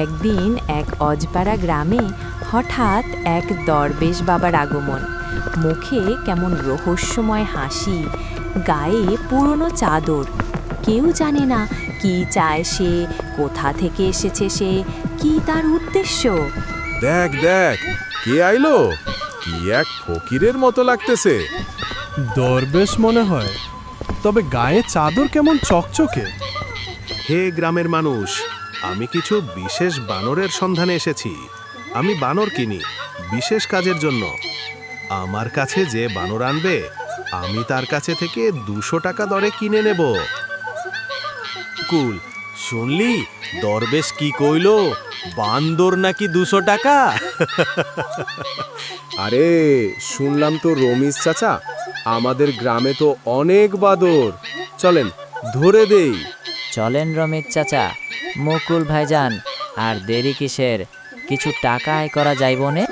একদিন এক অজপাড়া গ্রামে হঠাৎ এক দরবেশ বাবার আগমন। মুখে কেমন রহস্যময় হাসি, গায়ে পুরনো চাদর। কেউ জানে না কি চায় সে, কোথা থেকে এসেছে সে, কি তার উদ্দেশ্য। দেখ দেখ, কে আইলো? কি এক ফকিরের মতো লাগতেছে। দরবেশ মনে হয়, তবে গায়ে চাদর কেমন চকচকে। হে গ্রামের মানুষ, আমি কিছু বিশেষ বানরের সন্ধানে এসেছি। আমি বানর কিনি বিশেষ কাজের জন্য। আমার কাছে যে বানর আনবে, আমি তার কাছে থেকে 200 টাকা দরে কিনে নেব। কুল, শুনলি দরবেশ কি কইলো? বান্দর নাকি 200 টাকা? আরে শুনলাম তো রমিজ চাচা, আমাদের গ্রামে তো অনেক বাদর। চলেন ধরে দেই। চলেন রমেশ চাচা, মুকুল ভাইজান, আর দেরি কিসের? কিছু টাকা আয় করা যাইবনে।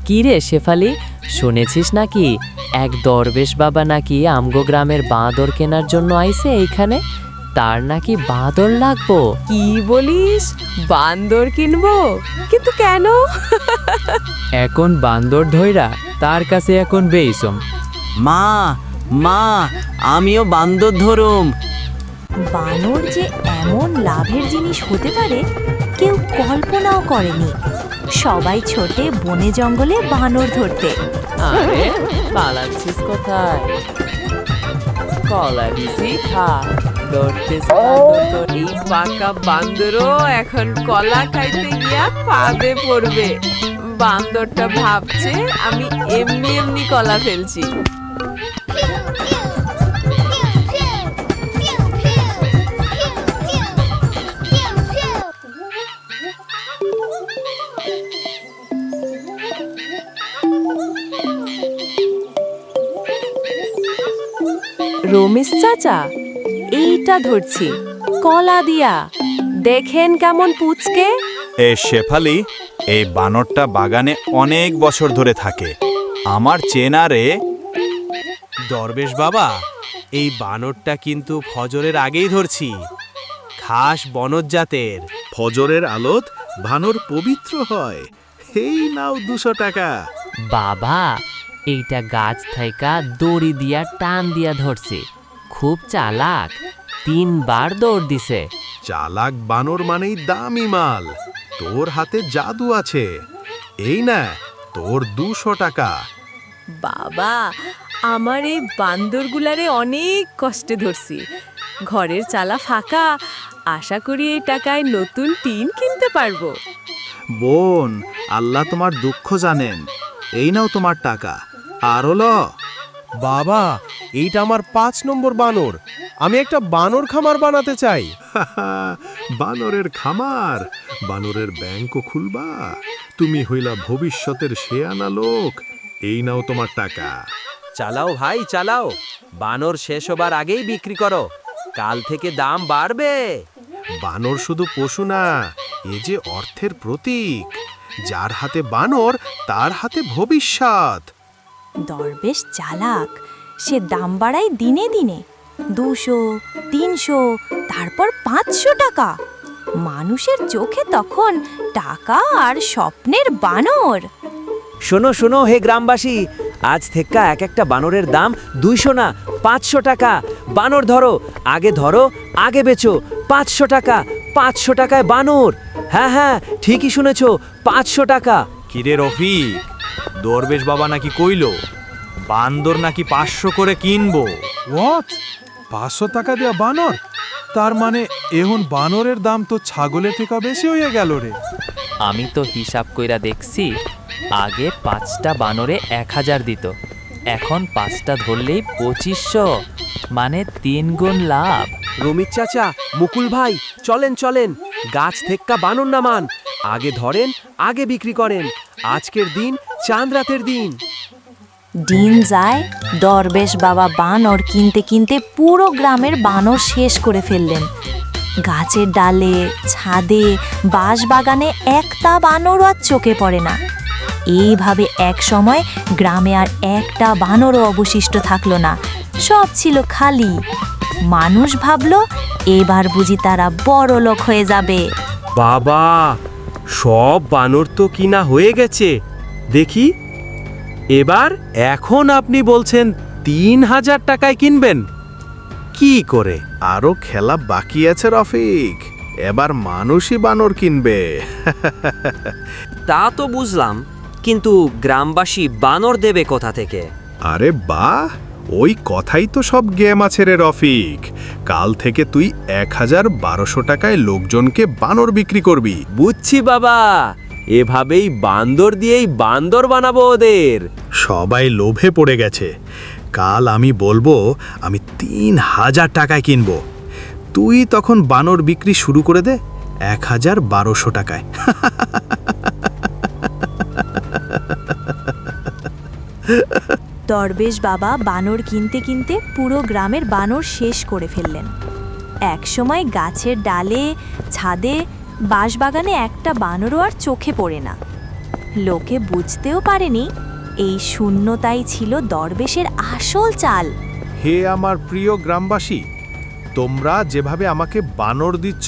কি রে শেফালি, শুনেছিস নাকি এক দরবেশ বাবা নাকি আমগো গ্রামের বাঁদর কেনার জন্য আইছে এইখানে? তার নাকি বাঁদর লাগবো। কি বলিস? বান্দর কিনবো? কিন্তু কেন? এখন বান্দর ধইরা তার কাছে এখন বেইসম। মা মা, আমিও বান্দর ধরুম। বানর যে এমন লাভের জিনিস হতে পারে কেউ কল্পনাও করেনি। সবাই ছোটে বনে জঙ্গলে বানর ধরতে। আরে পালাচ্ছিস কোথায়? কলা দিছি খা, ধরতেছ বান্দর তোর। এই পাকা বান্দরও এখন কলা খাইতে গিয়া পাদে পড়বে। বান্দরটা ভাবছে আমি এমনি এমনি কলা ফেলছি। রমেশ চাচা, এইটা ধরছি কলা দিয়া। দেখেন কেমন পুচকে। এ শেফালি, এই বানরটা বাগানে অনেক বছর ধরে থাকে। আমার চেনা রে। দরবেশ বাবা, এই বানরটা কিন্তু ফজরের আগেই ধরছি। খাস বনজ জাতের। ফজরের আলোত বানর পবিত্র হয়। এই নাও 200 টাকা। বাবা, এইটা গাছ থাইকা দড়ি দিয়া টান দিয়া ধরছি। খুব চালাক, 3 বার দৌড় দিছে। চালাক বানর মানেই দামি মাল। তোর হাতে জাদু আছে। এই না তোর 200 টাকা। বাবা, আমার এই বান্দরগুলারে অনেক কষ্টে ধরছি। ঘরের চালা ফাঁকা। আশা করি এই টাকায় নতুন টিন কিনতে পারবো। বোন, আল্লাহ তোমার দুঃখ জানেন। এই নাও তোমার টাকা। আরো ল। বাবা, এইটা আমার 5 নম্বর বানর। আমি একটা বানর খামার বানাতে চাই। বানরের খামার, বানরের ব্যাংকও খুলবা। তুমি হইলা ভবিষ্যতের শেয়ানা লোক। এই নাও তোমার টাকা। চালাও ভাই চালাও, বানর শেষ হবার আগেই বিক্রি করো। কাল থেকে দাম বাড়বে। বানর শুধু পশু না, এ যে অর্থের প্রতীক। যার হাতে বানর, তার হাতে ভবিষ্যৎ। দরবেশ চালাক, সে দাম বাড়ায় দিনে দিনে। 200, 300, তারপর 500 টাকা। মানুষের চোখে তখন টাকা আর স্বপ্নের বানর। শোনো শোনো হে গ্রামবাসী, আজ থেকে এক একটা বানরের দাম 200 না 500 টাকা। বানর ধরো, আগে বেচো। 500 টাকা, 500 টাকায় বানর। হ্যাঁ হ্যাঁ, ঠিকই শুনেছো, 500 টাকা। কিরে রফিক, দরবেশ বাবা নাকি কইলো বান্দর নাকি 500 করে কিনবো। হোয়াট? 500 টাকা দেয়া বানর? তার মানে এখন বানরের দাম তো ছাগলের থেকে বেশি হয়ে গেল রে। আমি তো হিসাব কইরা দেখছি, আগে 5টা বানরে 1000 দিত, এখন 5টা ধরলেই 2500, মানে 3 গুণ লাভ। রমিত চাচা, মুকুল ভাই, চলেন চলেন, গাছ থেক্কা বানর নামান। আগে ধরেন, আগে বিক্রি করেন। আজকের দিন চাঁদ রাতের দিন। দিন যায়, দরবেশ বাবা বানর কিনতে কিনতে পুরো গ্রামের বানর শেষ করে ফেললেন। গাছের ডালে, ছাদে, বাঁশবাগানে একটা বানরও আর চোখে পড়ে না। এইভাবে এক সময় গ্রামে আর একটা বানরও অবশিষ্ট থাকলো না, সব ছিল খালি। মানুষ ভাবলো এবার বুঝি তারা বড় লোক হয়ে যাবে। বাবা, সব বানর তো কিনা হয়ে গেছে দেখি। এবার এখন আপনি বলছেন 3000 টাকায় কিনবেন? কি করে? আরো খেলা বাকি আছে রফিক, এবার মানুষই বানর কিনবে। তা তো বুঝলাম, কিন্তু গ্রামবাসী বানর দেবে কোথা থেকে? আরে বাহ, ওই কথাই তো সব গেম আছে রে রফিক। কাল থেকে তুই 1200 টাকায় লোকজনকে বানর বিক্রি করবি। বুঝছি বাবা, এভাবেই বান্দর দিয়েই বান্দর বানাবো ওদের। সবাই লোভে পড়ে গেছে। কাল আমি বলবো আমি 3000 টাকায় কিনবো, তুই তখন বানর বিক্রি শুরু করে দে 1200 টাকায়। দরবেশ বাবা বানর কিনতে কিনতে পুরো গ্রামের বানর শেষ করে ফেললেন। একসময় গাছের ডালে, ছাদে, বাঁশবাগানে একটা বানরও আর চোখে পড়ে না। লোকে বুঝতেও পারেনি এই শূন্যতাই ছিল দরবেশের আসল চাল। হে আমার প্রিয় গ্রামবাসী, তোমরা যেভাবে আমাকে বানর দিচ্ছ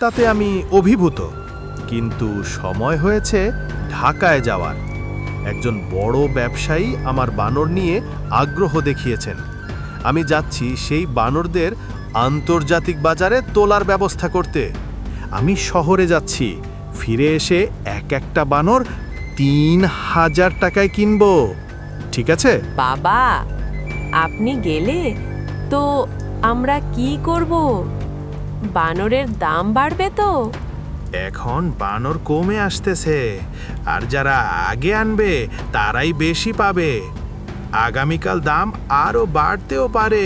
তাতে আমি অভিভূত, কিন্তু সময় হয়েছে ঢাকায় যাওয়ার। একজন বড় ব্যবসায়ী আমার বানর নিয়ে আগ্রহ দেখিয়েছেন। আমি যাচ্ছি সেই বানরদের আন্তর্জাতিক বাজারে তোলার ব্যবস্থা করতে। আমি শহরে যাচ্ছি, ফিরে এসে এক একটা বানর 3000 টাকায় কিনবো, ঠিক আছে? বাবা, আপনি গেলে তো আমরা কি করব? বানরের দাম বাড়বে তো? এখন বানর কমে আসতেছে, আর যারা আগে আনবে তারাই বেশি পাবে। আগামীকাল দাম আরো বাড়তেও পারে।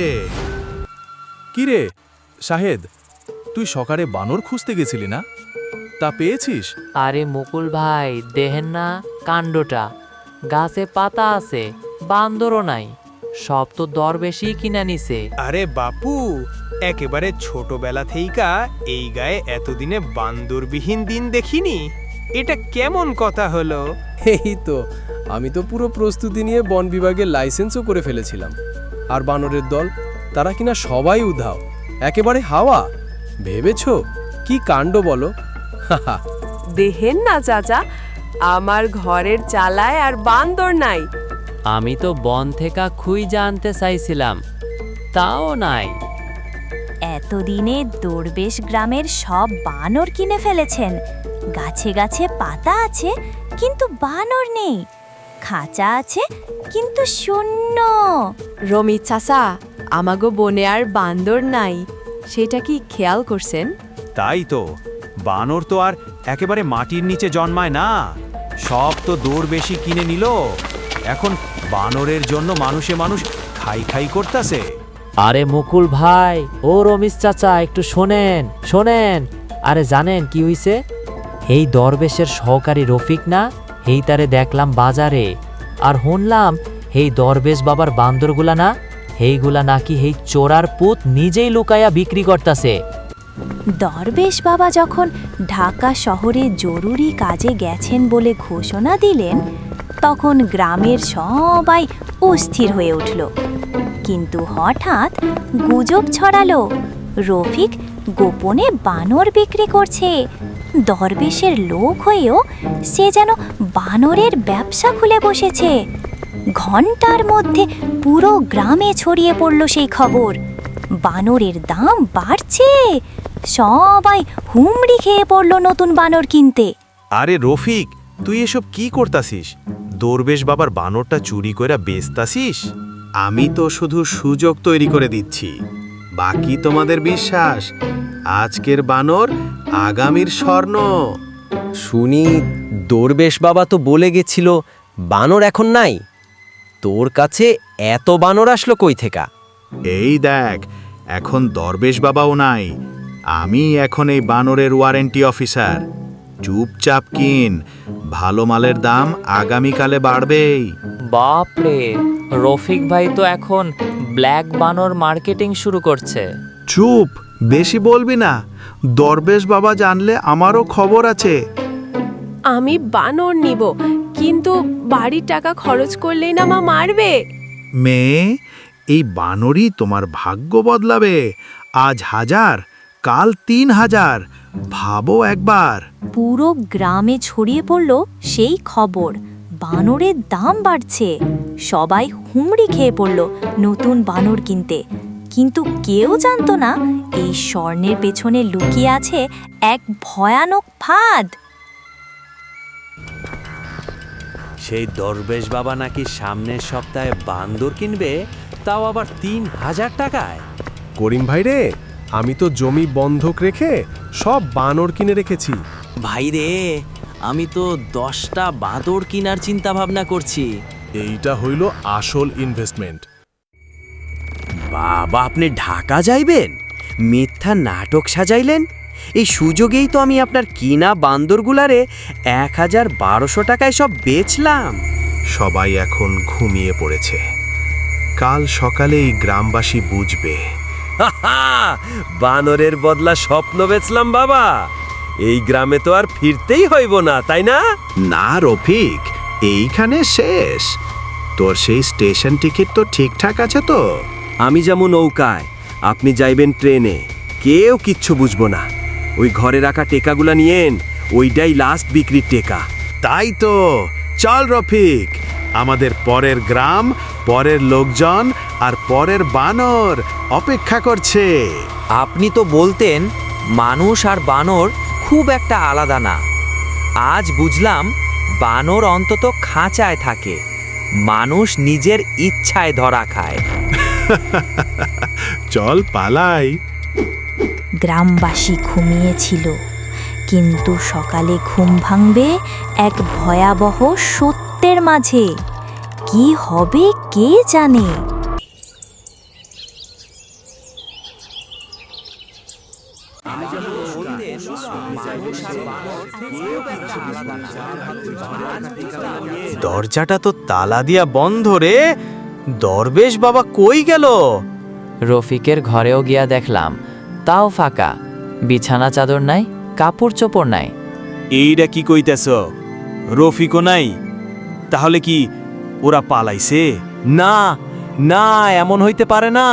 কিরে শাহেদ, তুই সকালে বানর খুঁজতে গেছিলি না? তা পেয়েছিস? আরে মুকুল ভাই, দেখেন না কাণ্ডটা, গাছে পাতা আছে, বান্দরও নাই, সব তো দরবেশই কিনা নিছে। আরে বাপু, একেবারে ছোটবেলা থেইকা এই গায়ে এতদিনে বান্দরবিহীন দিন দেখিনি। এটা কেমন কথা হলো? এই তো, আমি তো পুরো প্রস্তুতি নিয়ে বন বিভাগের লাইসেন্সও করে ফেলেছিলাম। আর বানরের দল, তারা কিনা সবাই উধাও, একেবারে হাওয়া। ভেবেছো কি কাণ্ড বলো? হাহা। দেখেন না চাচা, আমার ঘরের চালায় আর বান্দর নাই। আমি তো বন থেকে খুই জানতে চাইছিলাম, তাও নাই। এতদিনে দরবেশ গ্রামের সব বানর কিনে ফেলেছেন। গাছে গাছে পাতা আছে কিন্তু বানর নেই, খাঁচা আছে কিন্তু শূন্য। রমি চাচা, আমাগো বনে আর বান্দর নাই, সেটা কি খেয়াল করছেন? তাই তো, বানর তো আর একেবারে মাটির নিচে জন্মায় না, সব তো দৌড় বেশি কিনে নিল। এখন বানরের জন্য মানুষ খাই খাই করতেছে। আরে মুকুল ভাই, ও রমিস চাচা, একটু শোনেন শোনেন। আরে জানেন কি হইছে? এই দরবেশের সহকারী রফিক না, এই তারে দেখলাম বাজারে, আর শুনলাম এই দরবেশ বাবার বান্দরগুলা না, এইগুলা নাকি এই চোরার পুত নিজেই লুকায়া বিক্রি করতাছে। দরবেশ বাবা যখন ঢাকা শহরে জরুরি কাজে গেছেন বলে ঘোষণা দিলেন, তখন গ্রামের সবাই অস্থির হয়ে উঠল। কিন্তু হঠাৎ গুজব ছড়ালো রফিক গোপনে বানর বিক্রি করছে। দরবেশের লোক হয়েও সে যেন বানরের ব্যবসা খুলে বসেছে। ঘন্টার মধ্যে পুরো গ্রামে ছড়িয়ে পড়ল সেই খবর। বানরের দাম বাড়ছে, সবাই হুমড়ি খেয়ে পড়ল নতুন বানর কিনতে। আরে রফিক, তুই এসব কি করতাছিস? দরবেশ বাবার বানরটা চুরি কইরা বেচতাছিস? আমি তো শুধু সুযোগ তৈরি করে দিচ্ছি, বাকি তোমাদের বিশ্বাস। আজকের বানর আগামীর স্বর্ণ। শুনি দরবেশ বাবা তো বলে গেছিল বানর এখন নাই। তোর কাছে এত বানর আসলো কই থেকে? এই দেখ, এখন দরবেশ বাবাও নাই, আমি এখন এই বানরের ওয়ারেন্টি অফিসার। চুপচাপ কিন, ভালো মালের দাম আগামীকালে বাড়বেই। বাপরে, রফিক ভাই তো এখন ব্ল্যাক বানর মার্কেটিং শুরু করছে। চুপ, বেশি বলবি না, দরবেশ বাবা জানলে আমারও খবর আছে। আমি বানর নিব, কিন্তু বাড়ির টাকা খরচ করলেই না মা মারবে। মেয়ে, এই বানরই তোমার ভাগ্য বদলাবে। আজ 1000, কাল 3000। ভাবো একবার। পুরো গ্রামে ছড়িয়ে পড়ল সেই খবর, বানরের দাম বাড়ছে। সবাই হুমড়ি খেয়ে পড়ল নতুন বানর কিনতে, কিন্তু কেউ জানতো না এই স্বর্ণের পেছনে লুকিয়ে আছে এক ভয়ানক ফাঁদ। সেই দরবেশ বাবা নাকি সামনের সপ্তাহে বান্দর কিনবে, তাও আবার 3000 টাকায়। করিম ভাই রে, আমি তো জমি বন্ধক রেখে সব বানর কিনে রেখেছি। ভাই রে, আমি তো 10টা বাঁদর কেনার চিন্তা ভাবনা করছি। এইটা হইল আসল ইনভেস্টমেন্ট। বাবা, আপনি ঢাকা যাইবেন? মিথ্যা নাটক সাজাইলেন। এই সুযোগেই তো আমি আপনার কিনা বান্দরগুলারে 1200 টাকায় সব বেচলাম। সবাই এখন ঘুমিয়ে পড়েছে। কাল সকালেই গ্রামবাসী বুঝবে। বানরের বদলা স্বপ্ন বেচলাম বাবা। এই গ্রামে তো আর ফিরতেই হইব না, তাই না? না রফিক, এইখানে শেষ। তোর সেই স্টেশন টিকিট তো ঠিকঠাক আছে তো? আমি যেমন নৌকায়, আপনি যাইবেন ট্রেনে, কেউ কিচ্ছু বুঝবো না। ওই ঘরে রাখা টেকাগুলা নিয়েন, ওইটাই লাস্ট বিক্রির টেকা। তাই তো, চল রফিক। আমাদের পরের গ্রাম, পরের লোকজন আর পরের বানর অপেক্ষা করছে। আপনি তো বলতেন মানুষ আর বানর খুব একটা আলাদা না। আজ বুঝলাম বানর অন্তত খাঁচায় থাকে, মানুষ নিজের ইচ্ছায় ধরা খায়। চল পালাই। গ্রামবাসী ঘুমিয়েছিল, কিন্তু সকালে ঘুম ভাঙবে এক ভয়াবহ সত্যের মাঝে। কি হবে কে জানে। দরজাটা তো তালা দিয়া বন্ধ রে। দরবেশ বাবা কই গেল? রফিকের ঘরেও গিয়া দেখলাম, তাও ফাঁকা। বিছানা চাদর নাই, কাপড় চোপড় নাই। এইটা কি কইতেছ? রফিকও নাই? তাহলে কি ওরা পালাইছে? না না, এমন হইতে পারে না।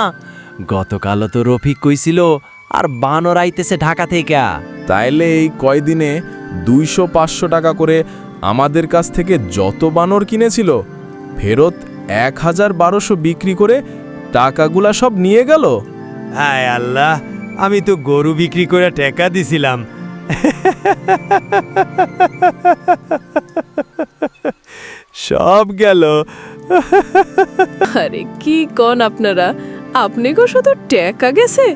গতকালও তো রফিক কইছিল আর বানর আইতেছে ঢাকা থেকে। তাইলে এই কয়দিনে 200-500 টাকা করে আমাদের কাছ থেকে যত বানর কিনেছিল, ফেরত 1200 বিক্রি করে টাকাগুলা সব নিয়ে গেল। হায় আল্লাহ, আমি তো গরু বিক্রি করে টাকা দিছিলাম। সব গেল। আরে কি কন আপনারা? আপনি গো শুধু টাকা গেছে?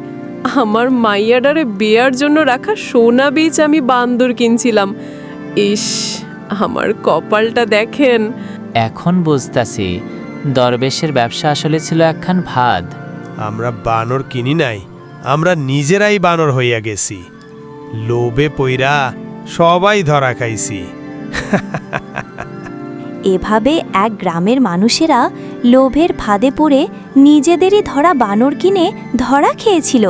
আমার মাইয়াডারে বিয়ার জন্য রাখা সোনা বীজ আমি বান্দর কিনছিলাম। ইস, আমার কপালটা দেখেন। এখন বুঝতাছি দরবেশের ব্যবসা আসলে ছিল একখান ভাদ। আমরা বানর কিনি নাই, আমরা নিজেরাই বানর হইয়া গেছি। লোভে পইরা সবাই ধরা খাইছি। এভাবে এক গ্রামের মানুষেরা লোভের ফাঁদে পড়ে নিজেদেরই ধরা বানর কিনে ধরা খেয়েছিল।